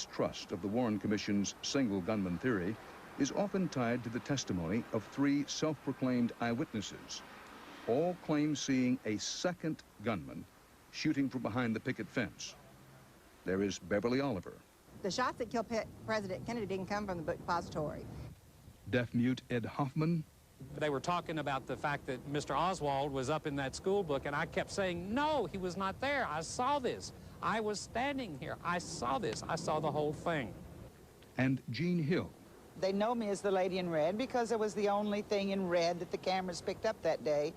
distrust of the Warren Commission's single gunman theory is often tied to the testimony of three self-proclaimed eyewitnesses. All claim seeing a second gunman shooting from behind the picket fence. There is Beverly Oliver. The shots that killed President Kennedy didn't come from the book depository. Deaf-mute Ed Hoffman. They were talking about the fact that Mr. Oswald was up in that school book, and I kept saying, no, he was not there. I saw this. I was standing here. I saw this. I saw the whole thing. And Jean Hill. They know me as the lady in red because it was the only thing in red that the cameras picked up that day.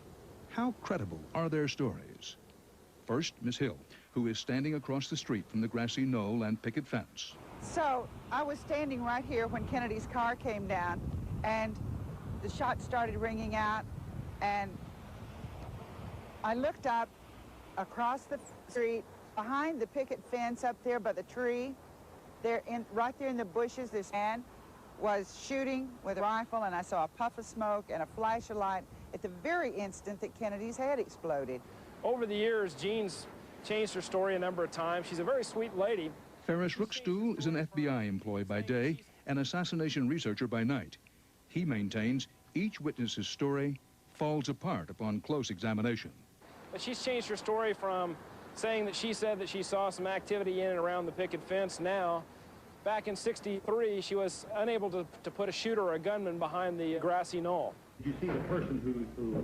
How credible are their stories? First, Miss Hill, who is standing across the street from the grassy knoll and picket fence. So I was standing right here when Kennedy's car came down, and the shots started ringing out, and I looked up across the street behind the picket fence up there by the tree. Right there in the bushes, this man was shooting with a rifle, and I saw a puff of smoke and a flash of light at the very instant that Kennedy's head exploded. Over the years, Jean's changed her story a number of times. She's a very sweet lady. Ferris Rookstool is an FBI employee by day, an assassination researcher by night. He maintains each witness's story falls apart upon close examination. But she's changed her story from saying that she said that she saw some activity in and around the picket fence. Now, back in '63, she was unable to put a shooter or a gunman behind the grassy knoll. Did you see the person who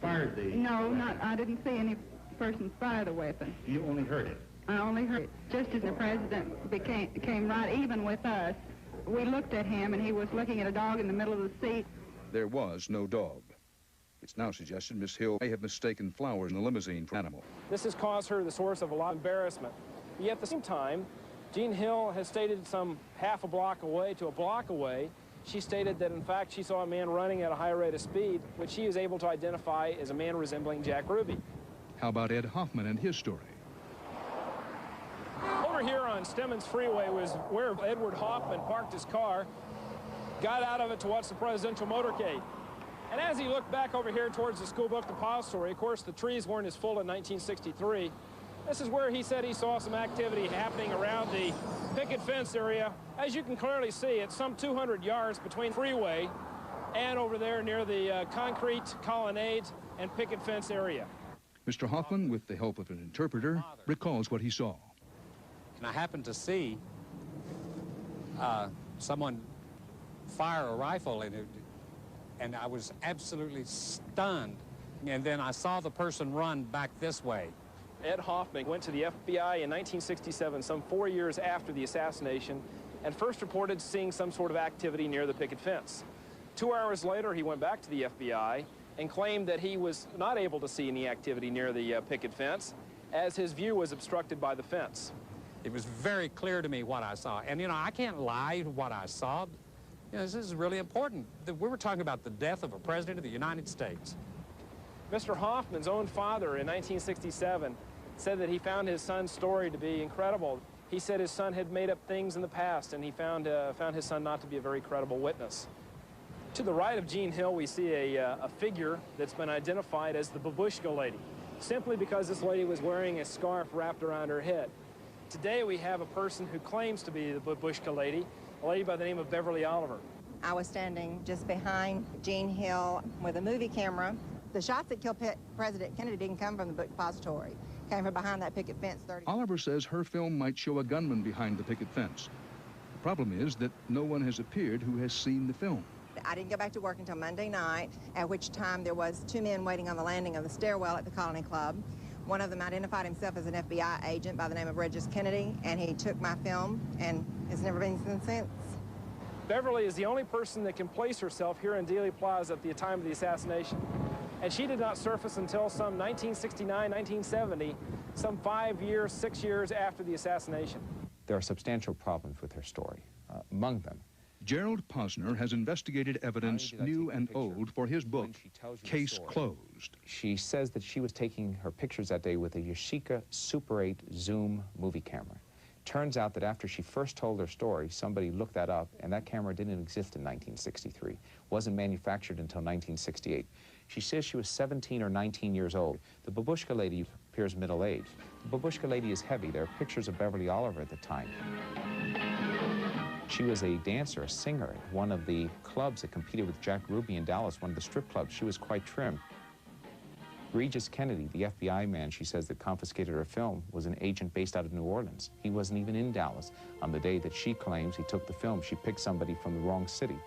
fired the... No, I didn't see any person fire the weapon. You only heard it? I only heard it. Just as the president came right even with us, we looked at him, and he was looking at a dog in the middle of the seat. There was no dog. It's now suggested Miss Hill may have mistaken flowers in a limousine for an animal. This has caused her the source of a lot of embarrassment. Yet at the same time, Jean Hill has stated some half a block away to a block away, she stated that in fact she saw a man running at a high rate of speed, which she is able to identify as a man resembling Jack Ruby. How about Ed Hoffman and his story? Over here on Stemmons Freeway was where Edward Hoffman parked his car, got out of it to watch the presidential motorcade. And as he looked back over here towards the school book depository, of course, the trees weren't as full in 1963. This is where he said he saw some activity happening around the picket fence area. As you can clearly see, it's some 200 yards between freeway and over there near the concrete colonnade and picket fence area. Mr. Hoffman, with the help of an interpreter, recalls what he saw. And I happened to see someone fire a rifle, and I was absolutely stunned. And then I saw the person run back this way. Ed Hoffman went to the FBI in 1967, some 4 years after the assassination, and first reported seeing some sort of activity near the picket fence. 2 hours later, he went back to the FBI and claimed that he was not able to see any activity near the picket fence, as his view was obstructed by the fence. It was very clear to me what I saw. And, you know, I can't lie to what I saw. You know, this is really important. We were talking about the death of a president of the United States. Mr. Hoffman's own father in 1967 said that he found his son's story to be incredible. He said his son had made up things in the past, and he found his son not to be a very credible witness. To the right of Jean Hill, we see a figure that's been identified as the Babushka lady, simply because this lady was wearing a scarf wrapped around her head. Today, we have a person who claims to be the Babushka lady, a lady by the name of Beverly Oliver. I was standing just behind Jean Hill with a movie camera. The shots that killed President Kennedy didn't come from the book depository. Came from behind that picket fence 30. Oliver says her film might show a gunman behind the picket fence. The problem is that no one has appeared who has seen the film. I didn't go back to work until Monday night, at which time there was 2 men waiting on the landing of the stairwell at the Colony Club. One of them identified himself as an FBI agent by the name of Regis Kennedy, and he took my film and has never been seen since. Beverly is the only person that can place herself here in Dealey Plaza at the time of the assassination. And she did not surface until some 1969, 1970, some 5 years, 6 years after the assassination. There are substantial problems with her story. Among them, Gerald Posner has investigated evidence new and old for his book, Case Closed. She says that she was taking her pictures that day with a Yashica Super 8 zoom movie camera. Turns out that after she first told her story, somebody looked that up, and that camera didn't exist in 1963. Wasn't manufactured until 1968. She says she was 17 or 19 years old. The Babushka lady appears middle-aged. The Babushka lady is heavy. There are pictures of Beverly Oliver at the time. She was a dancer, a singer at one of the clubs that competed with Jack Ruby in Dallas, one of the strip clubs. She was quite trim. Regis Kennedy, the FBI man she says that confiscated her film, was an agent based out of New Orleans. He wasn't even in Dallas on the day that she claims he took the film. She picked somebody from the wrong city.